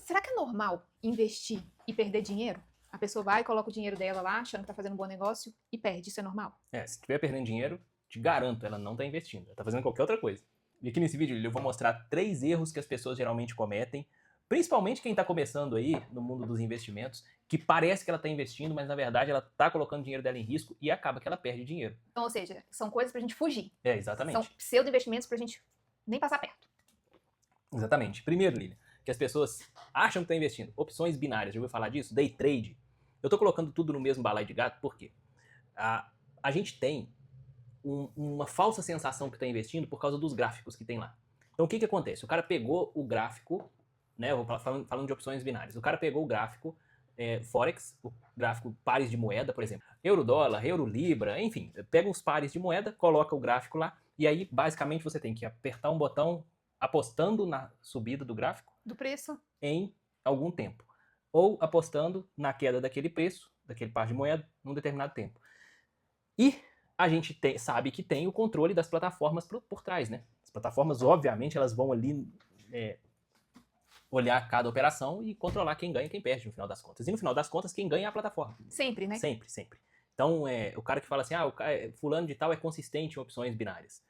Será que é normal investir e perder dinheiro? A pessoa vai e coloca o dinheiro dela lá, achando que tá fazendo um bom negócio e perde. Isso é normal? Se estiver perdendo dinheiro, te garanto, ela não tá investindo. Ela tá fazendo qualquer outra coisa. E aqui nesse vídeo eu vou mostrar 3 erros que as pessoas geralmente cometem, principalmente quem tá começando aí no mundo dos investimentos, que parece que ela tá investindo, mas na verdade ela tá colocando o dinheiro dela em risco e acaba que ela perde dinheiro. Então, ou seja, são coisas pra gente fugir. São Exatamente. pseudo-investimentos pra gente nem passar perto. Exatamente. Primeiro, Lilian, que as pessoas acham que estão investindo. Opções binárias, já ouviu falar disso? Day trade. Eu tô colocando tudo no mesmo balaio de gato, por quê? A gente tem uma falsa sensação que está investindo por causa dos gráficos que tem lá. Então o que acontece? O cara pegou o gráfico, né? Eu vou falando de opções binárias. O cara pegou o gráfico Forex, o gráfico pares de moeda, por exemplo, euro-dólar, euro-libra, enfim, pega uns pares de moeda, coloca o gráfico lá, e aí basicamente você tem que apertar um botão apostando na subida do gráfico Do preço? em algum tempo, ou apostando na queda daquele preço, daquele par de moeda, num determinado tempo. E a gente sabe que tem o controle das plataformas por trás, né? As plataformas, obviamente, elas vão ali olhar cada operação e controlar quem ganha e quem perde no final das contas. E no final das contas, quem ganha é a plataforma. Sempre, né? Sempre, sempre. Então, o cara que fala assim, fulano de tal é consistente em opções binárias.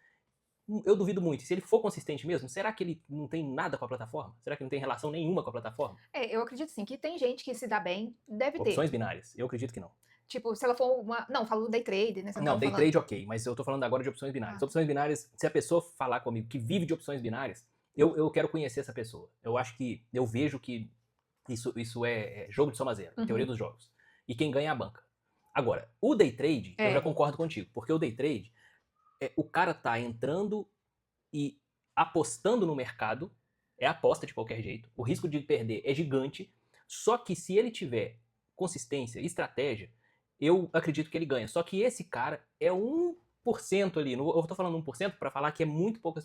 Eu duvido muito. Se ele for consistente mesmo, será que ele não tem nada com a plataforma? Será que não tem relação nenhuma com a plataforma? Eu acredito sim, que tem gente que se dá bem, deve ter. Opções binárias, eu acredito que não. Tipo, se ela for uma... Não, falo do day trade, né? Não, day trade ok, mas eu tô falando agora de opções binárias. Opções binárias, se a pessoa falar comigo que vive de opções binárias, eu quero conhecer essa pessoa. Eu acho que, eu vejo que isso é jogo de soma zero, teoria dos jogos. E quem ganha é a banca. Agora, o day trade, eu já concordo contigo, porque o day trade, o cara tá entrando e apostando no mercado, é aposta de qualquer jeito, o risco de perder é gigante, só que se ele tiver consistência, estratégia, eu acredito que ele ganha. Só que esse cara é 1% ali, eu tô falando 1% para falar que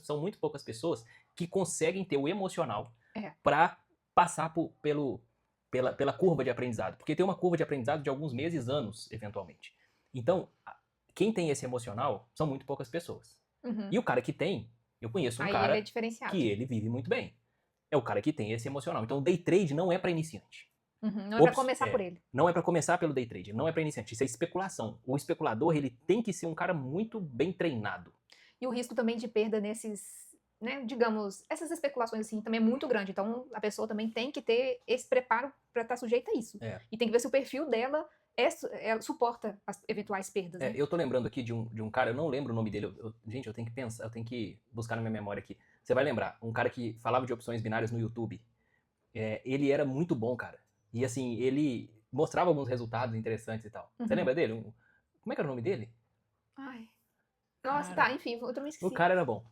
são muito poucas pessoas que conseguem ter o emocional para passar pela curva de aprendizado. Porque tem uma curva de aprendizado de alguns meses, anos, eventualmente. Então, quem tem esse emocional são muito poucas pessoas. E o cara que tem, eu conheço um cara que ele vive muito bem. É o cara que tem esse emocional. Então, o day trade não é para iniciante. Não é pra começar por ele. Não é pra começar pelo day trade, não é pra iniciante, isso é especulação. O especulador, ele tem que ser um cara muito bem treinado. E o risco também de perda nesses, né, digamos, essas especulações assim também é muito grande. Então a pessoa também tem que ter esse preparo pra estar sujeita a isso. E tem que ver se o perfil dela suporta as eventuais perdas. Né? Eu tô lembrando aqui de um cara, eu não lembro o nome dele, gente, eu tenho que pensar, eu tenho que buscar na minha memória aqui. Você vai lembrar, um cara que falava de opções binárias no YouTube. Ele era muito bom, cara. E assim, ele mostrava alguns resultados interessantes e tal. Você lembra dele? Como é que era o nome dele? Ai. Nossa, tá, enfim, eu também esqueci. O cara era bom.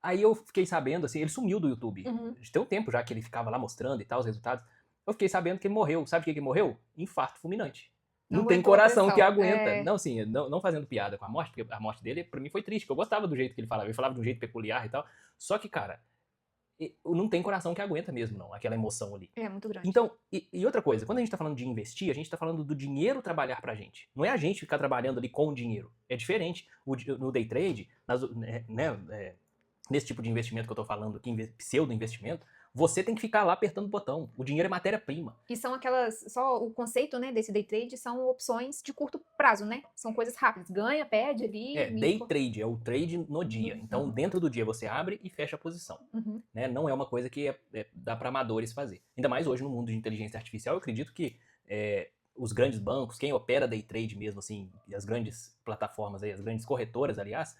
Aí eu fiquei sabendo, assim, ele sumiu do YouTube. Tem um tempo já que ele ficava lá mostrando e tal, os resultados. Eu fiquei sabendo que ele morreu. Sabe o que ele morreu? Infarto fulminante. Não tem coração que aguenta. Não, assim, não fazendo piada com a morte, porque a morte dele, pra mim, foi triste, porque eu gostava do jeito que ele falava. Ele falava de um jeito peculiar e tal. Só que, cara, não tem coração que aguenta mesmo, não, aquela emoção ali. É muito grande. Então, e outra coisa, quando a gente tá falando de investir, a gente tá falando do dinheiro trabalhar pra gente. Não é a gente ficar trabalhando ali com o dinheiro. É diferente. No day trade, nesse tipo de investimento que eu tô falando aqui, pseudo-investimento, você tem que ficar lá apertando o botão. O dinheiro é matéria-prima. E são só o conceito, né, desse day trade são opções de curto prazo, né? São coisas rápidas. Ganha, perde ali. Day trade, é o trade no dia. Então, dentro do dia você abre e fecha a posição. Né? Não é uma coisa que dá para amadores fazer. Ainda mais hoje no mundo de inteligência artificial, eu acredito que os grandes bancos, quem opera day trade mesmo, assim, as grandes plataformas aí, as grandes corretoras, aliás,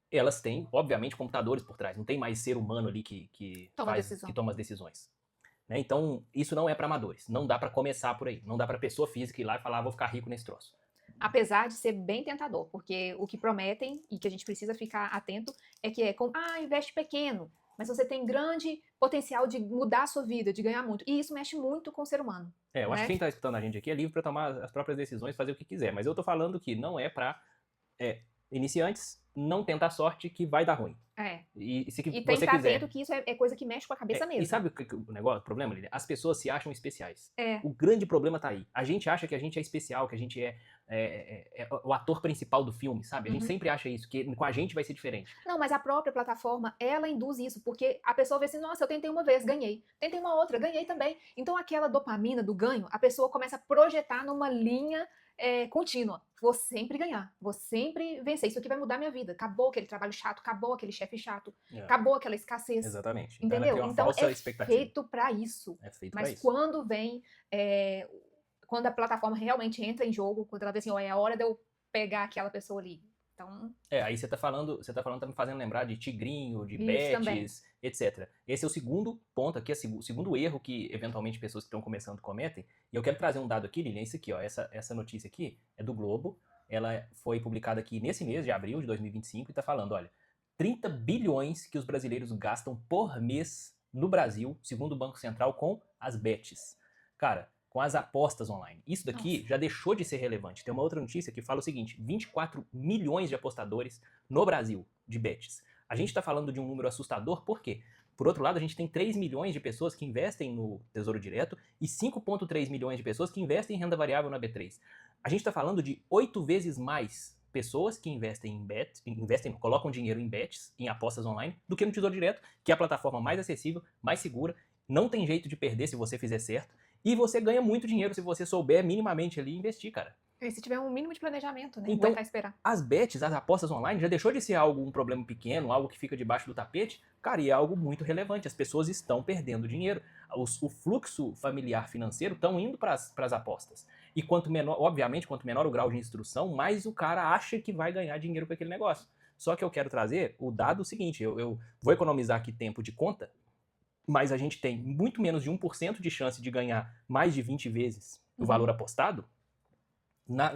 elas têm, obviamente, computadores por trás. Não tem mais ser humano ali que toma as decisões. Né? Então, isso não é para amadores. Não dá para começar por aí. Não dá para pessoa física ir lá e falar, vou ficar rico nesse troço. Apesar de ser bem tentador, porque o que prometem e que a gente precisa ficar atento é que investe pequeno, mas você tem grande potencial de mudar a sua vida, de ganhar muito. E isso mexe muito com o ser humano. Eu acho que quem tá escutando a gente aqui é livre para tomar as próprias decisões, fazer o que quiser. Mas eu tô falando que não é para iniciantes, não tenta a sorte que vai dar ruim. E se que tem você que estar quiser. atento que isso é coisa que mexe com a cabeça mesmo. E sabe o negócio, o problema, Lilian? As pessoas se acham especiais. É. O grande problema tá aí. A gente acha que a gente é especial, que a gente é o ator principal do filme, sabe? A gente sempre acha isso, que com a gente vai ser diferente. Não, mas a própria plataforma, ela induz isso, porque a pessoa vê assim, nossa, eu tentei uma vez, ganhei. Tentei uma outra, ganhei também. Então aquela dopamina do ganho, a pessoa começa a projetar numa linha contínua. Vou sempre ganhar, vou sempre vencer. Isso aqui vai mudar minha vida. Acabou aquele trabalho chato, acabou aquele chefe chato, acabou aquela escassez. Exatamente. Entendeu? Então feito pra isso. É feito mas pra isso. quando vem... quando a plataforma realmente entra em jogo, quando ela vê assim, é a hora de eu pegar aquela pessoa ali. Então... aí você tá falando, tá me fazendo lembrar de tigrinho, de bets, etc. Esse é o segundo ponto aqui, o segundo erro que, eventualmente, pessoas que estão começando cometem. E eu quero trazer um dado aqui, Lilian, esse aqui, ó, essa notícia aqui é do Globo, ela foi publicada aqui nesse mês de abril de 2025 e tá falando, olha, 30 bilhões que os brasileiros gastam por mês no Brasil, segundo o Banco Central, com as bets. Cara, com as apostas online. Isso daqui já deixou de ser relevante. Tem uma outra notícia que fala o seguinte, 24 milhões de apostadores no Brasil de bets. A gente está falando de um número assustador, por quê? Por outro lado, a gente tem 3 milhões de pessoas que investem no Tesouro Direto e 5,3 milhões de pessoas que investem em renda variável na B3. A gente está falando de 8 vezes mais pessoas que investem em bets, colocam dinheiro em bets, em apostas online, do que no Tesouro Direto, que é a plataforma mais acessível, mais segura, não tem jeito de perder se você fizer certo, e você ganha muito dinheiro se você souber minimamente ali investir, cara. E se tiver um mínimo de planejamento, né? Então, aguentar esperar. As bets, as apostas online, já deixou de ser um problema pequeno, algo que fica debaixo do tapete, cara, e é algo muito relevante. As pessoas estão perdendo dinheiro. O fluxo familiar financeiro estão indo para as apostas. E quanto menor, obviamente, quanto menor o grau de instrução, mais o cara acha que vai ganhar dinheiro com aquele negócio. Só que eu quero trazer o dado seguinte, eu vou economizar aqui tempo de conta, mas a gente tem muito menos de 1% de chance de ganhar mais de 20 vezes o valor apostado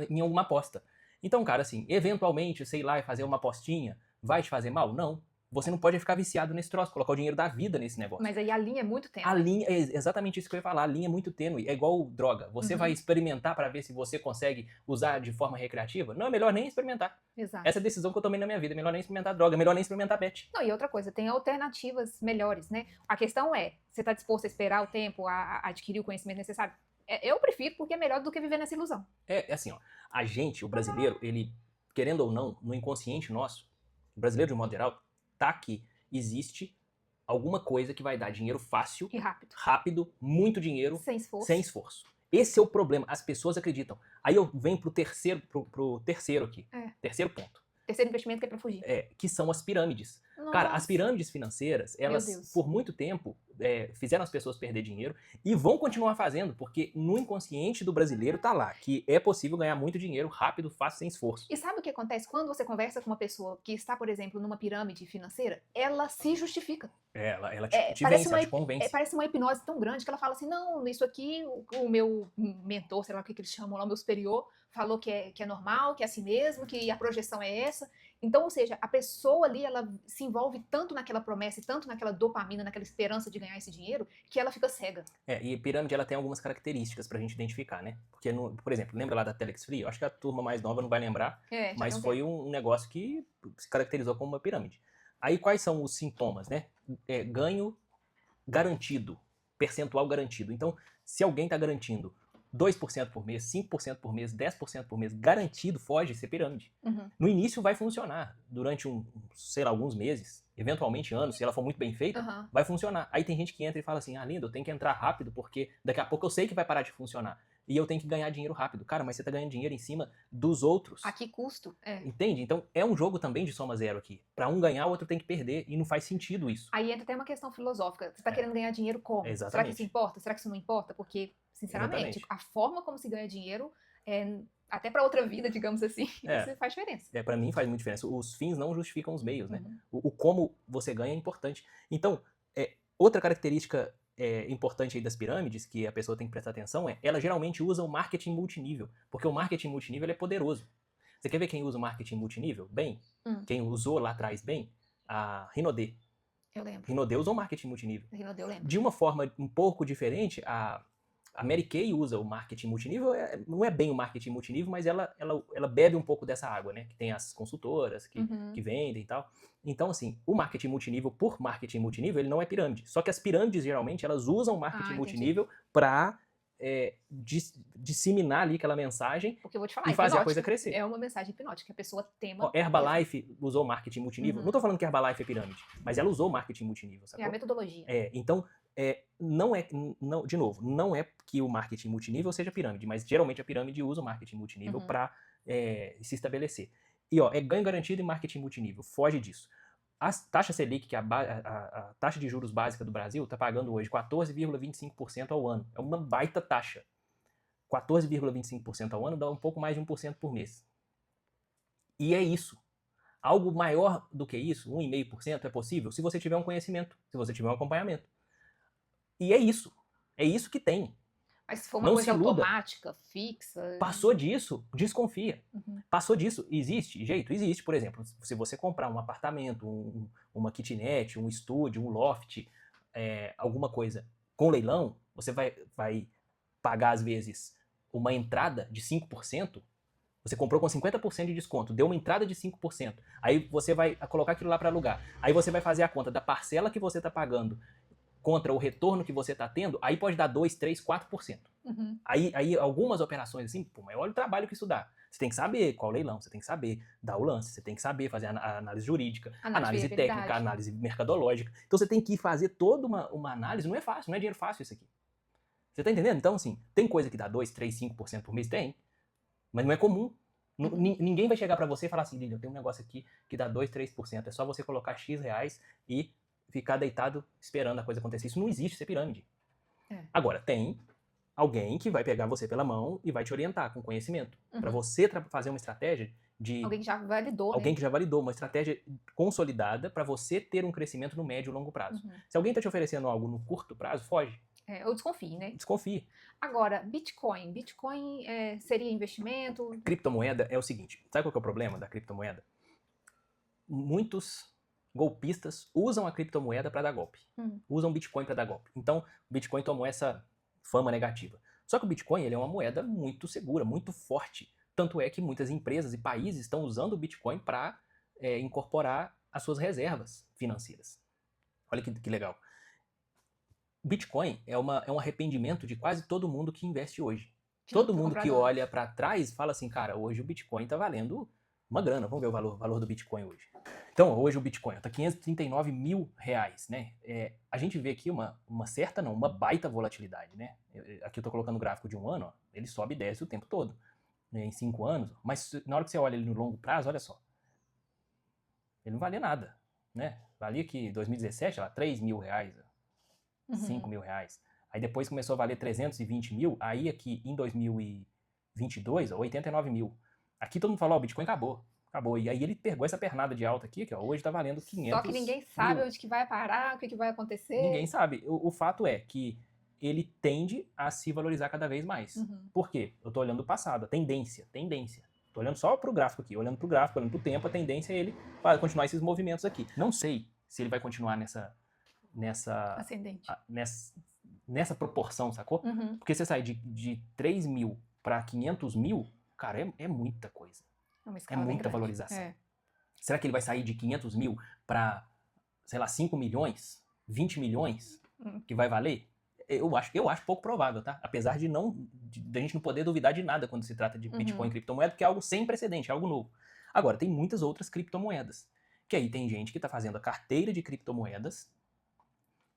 em alguma aposta. Então, cara, assim, eventualmente, sei lá, fazer uma apostinha vai te fazer mal? Não. Você não pode ficar viciado nesse troço, colocar o dinheiro da vida nesse negócio. Mas aí a linha é muito tênue. A linha, é exatamente isso que eu ia falar, a linha é muito tênue, é igual droga. Você vai experimentar para ver se você consegue usar de forma recreativa? Não, é melhor nem experimentar. Exato. Essa é a decisão que eu tomei na minha vida, é melhor nem experimentar droga, é melhor nem experimentar bet. Não, e outra coisa, tem alternativas melhores, né? A questão é, você está disposto a esperar o tempo, a adquirir o conhecimento necessário? Eu prefiro porque é melhor do que viver nessa ilusão. É assim, ó, a gente, o brasileiro, ele, querendo ou não, no inconsciente nosso, o brasileiro de um modo geral, tá aqui. Existe alguma coisa que vai dar dinheiro fácil e rápido, muito dinheiro, sem esforço. Esse é o problema, as pessoas acreditam. Aí eu venho pro terceiro aqui, terceiro ponto. Terceiro investimento que é pra fugir. Que são as pirâmides. Nossa. Cara, as pirâmides financeiras, elas por muito tempo fizeram as pessoas perder dinheiro e vão continuar fazendo, porque no inconsciente do brasileiro tá lá, que é possível ganhar muito dinheiro rápido, fácil, sem esforço. E sabe o que acontece? Quando você conversa com uma pessoa que está, por exemplo, numa pirâmide financeira, ela se justifica. Ela te vence, ela te convence. Parece uma hipnose tão grande que ela fala assim, não, isso aqui, o meu mentor, sei lá o que eles chamam lá, o meu superior, falou que é normal, que é assim mesmo, que a projeção é essa. Então, ou seja, a pessoa ali, ela se envolve tanto naquela promessa e tanto naquela dopamina, naquela esperança de ganhar esse dinheiro, que ela fica cega. E a pirâmide, ela tem algumas características pra gente identificar, né? Porque, por exemplo, lembra lá da Telex Free? Eu acho que a turma mais nova não vai lembrar, mas foi um negócio que se caracterizou como uma pirâmide. Aí, quais são os sintomas, né? Ganho garantido, percentual garantido. Então, se alguém tá garantindo 2% por mês, 5% por mês, 10% por mês, garantido, foge ser pirâmide. No início vai funcionar, durante alguns meses, eventualmente anos, se ela for muito bem feita, vai funcionar. Aí tem gente que entra e fala assim, Lindo, eu tenho que entrar rápido, porque daqui a pouco eu sei que vai parar de funcionar. E eu tenho que ganhar dinheiro rápido. Cara, mas você tá ganhando dinheiro em cima dos outros. A que custo? Entende? Então é um jogo também de soma zero aqui. Pra um ganhar, o outro tem que perder, e não faz sentido isso. Aí entra até uma questão filosófica. Você tá querendo ganhar dinheiro como? Exatamente. Será que isso importa? Será que isso não importa? Porque, sinceramente, a forma como se ganha dinheiro, até pra outra vida, digamos assim, isso faz diferença. Pra mim faz muita diferença. Os fins não justificam os meios, né? O como você ganha é importante. Então, outra característica importante aí das pirâmides, que a pessoa tem que prestar atenção, ela geralmente usa o marketing multinível, porque o marketing multinível é poderoso. Você quer ver quem usa o marketing multinível bem? Quem usou lá atrás bem? A Rinode. Eu lembro. Rinode usou o marketing multinível. Rinode, eu lembro. De uma forma um pouco diferente, a A Mary Kay usa o marketing multinível, não é bem o marketing multinível, mas ela bebe um pouco dessa água, né? Que tem as consultoras que vendem e tal. Então, assim, o marketing multinível, por marketing multinível, ele não é pirâmide. Só que as pirâmides, geralmente, elas usam marketing multinível para disseminar ali aquela mensagem. Porque eu vou te falar, e fazer a coisa crescer. É uma mensagem hipnótica, que a pessoa tema. Herbalife usou marketing multinível. Não tô falando que Herbalife é pirâmide, mas ela usou marketing multinível, sacou? É a metodologia. Então, de novo, não é que o marketing multinível seja pirâmide, mas geralmente a pirâmide usa o marketing multinível para se estabelecer. E é ganho garantido em marketing multinível, foge disso. A taxa Selic, que é a taxa de juros básica do Brasil, está pagando hoje 14,25% ao ano. É uma baita taxa. 14,25% ao ano dá um pouco mais de 1% por mês. E é isso. Algo maior do que isso, 1,5%, é possível se você tiver um conhecimento, se você tiver um acompanhamento. E é isso. É isso que tem. Mas se for uma coisa automática, fixa... Passou disso, desconfia. Passou disso, existe jeito? Existe, por exemplo, se você comprar um apartamento, uma kitnet, um estúdio, um loft, alguma coisa com leilão, você vai pagar, às vezes, uma entrada de 5%, você comprou com 50% de desconto, deu uma entrada de 5%, aí você vai colocar aquilo lá para alugar, aí você vai fazer a conta da parcela que você está pagando contra o retorno que você está tendo, aí pode dar 2%, 3%, 4%. Aí algumas operações assim, pô, mas olha o trabalho que isso dá. Você tem que saber qual leilão, você tem que saber dar o lance, você tem que saber fazer a análise jurídica, análise técnica, análise mercadológica. Então você tem que fazer toda uma análise, não é fácil, não é dinheiro fácil isso aqui. Você tá entendendo? Então, assim, tem coisa que dá 2%, 3%, 5% por mês? Tem. Mas não é comum. Ninguém vai chegar para você e falar assim, Lilian, eu tenho um negócio aqui que dá 2%, 3%. É só você colocar X reais e ficar deitado esperando a coisa acontecer. Isso não existe, isso é pirâmide. Agora, tem alguém que vai pegar você pela mão e vai te orientar com conhecimento. Para você fazer uma estratégia de... Alguém que já validou, Alguém que já validou, uma estratégia consolidada para você ter um crescimento no médio e longo prazo. Se alguém está te oferecendo algo no curto prazo, foge. Ou desconfie, né? Desconfie. Agora, Bitcoin. Bitcoin seria investimento? Criptomoeda é o seguinte, sabe qual que é o problema da criptomoeda? Muitos golpistas usam a criptomoeda para dar golpe. Usam Bitcoin para dar golpe. Então, o Bitcoin tomou essa fama negativa. Só que o Bitcoin ele é uma moeda muito segura, muito forte. Tanto é que muitas empresas e países estão usando o Bitcoin para incorporar as suas reservas financeiras. Olha que legal. Bitcoin é um arrependimento de quase todo mundo que investe hoje. Todo mundo que olha para trás fala assim, cara, hoje o Bitcoin tá valendo uma grana. Vamos ver o valor do Bitcoin hoje. Então, hoje o Bitcoin tá R$539 mil, né? A gente vê aqui uma baita volatilidade, né? Aqui eu tô colocando o gráfico de um ano, ó, ele sobe e desce o tempo todo, né, em 5 anos. Mas na hora que você olha ele no longo prazo, olha só. Ele não valia nada, né? Valia que em 2017, R$3 mil, 5 mil reais. Aí depois começou a valer 320 mil, aí aqui em 2022, 89 mil. Aqui todo mundo falou, o Bitcoin acabou. E aí ele pegou essa pernada de alta aqui, que ó, hoje tá valendo 500 Só que ninguém sabe onde que vai parar, o que vai acontecer. Ninguém sabe. O fato é que ele tende a se valorizar cada vez mais. Por quê? Eu tô olhando o passado, a tendência. Tô olhando só pro gráfico aqui, olhando pro tempo, a tendência é ele continuar esses movimentos aqui. Não sei se ele vai continuar nessa proporção, sacou? Porque você sai de 3 mil para 500 mil, cara, é muita coisa. É muita valorização. Será que ele vai sair de 500 mil para, sei lá, 5 milhões, 20 milhões que vai valer? Eu acho pouco provável, tá? Apesar de a gente não poder duvidar de nada quando se trata de Bitcoin e criptomoeda, porque é algo sem precedente, é algo novo. Agora, tem muitas outras criptomoedas. Que aí tem gente que está fazendo a carteira de criptomoedas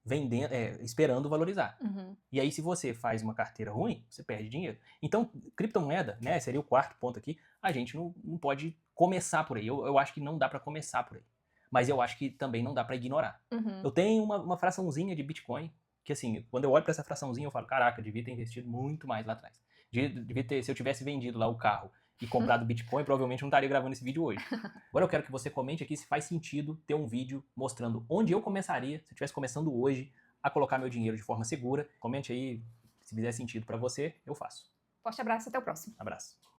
vendendo, esperando valorizar. E aí, se você faz uma carteira ruim, você perde dinheiro. Então, criptomoeda, né, seria o quarto ponto aqui, a gente não pode começar por aí. Eu acho que não dá para começar por aí. Mas eu acho que também não dá para ignorar. Eu tenho uma fraçãozinha de Bitcoin, que assim, quando eu olho para essa fraçãozinha, eu falo, caraca, devia ter investido muito mais lá atrás. Devia ter, se eu tivesse vendido lá o carro e comprado Bitcoin, provavelmente não estaria gravando esse vídeo hoje. Agora eu quero que você comente aqui se faz sentido ter um vídeo mostrando onde eu começaria, se eu estivesse começando hoje, a colocar meu dinheiro de forma segura. Comente aí, se fizer sentido para você, eu faço. Forte abraço, até o próximo. Abraço.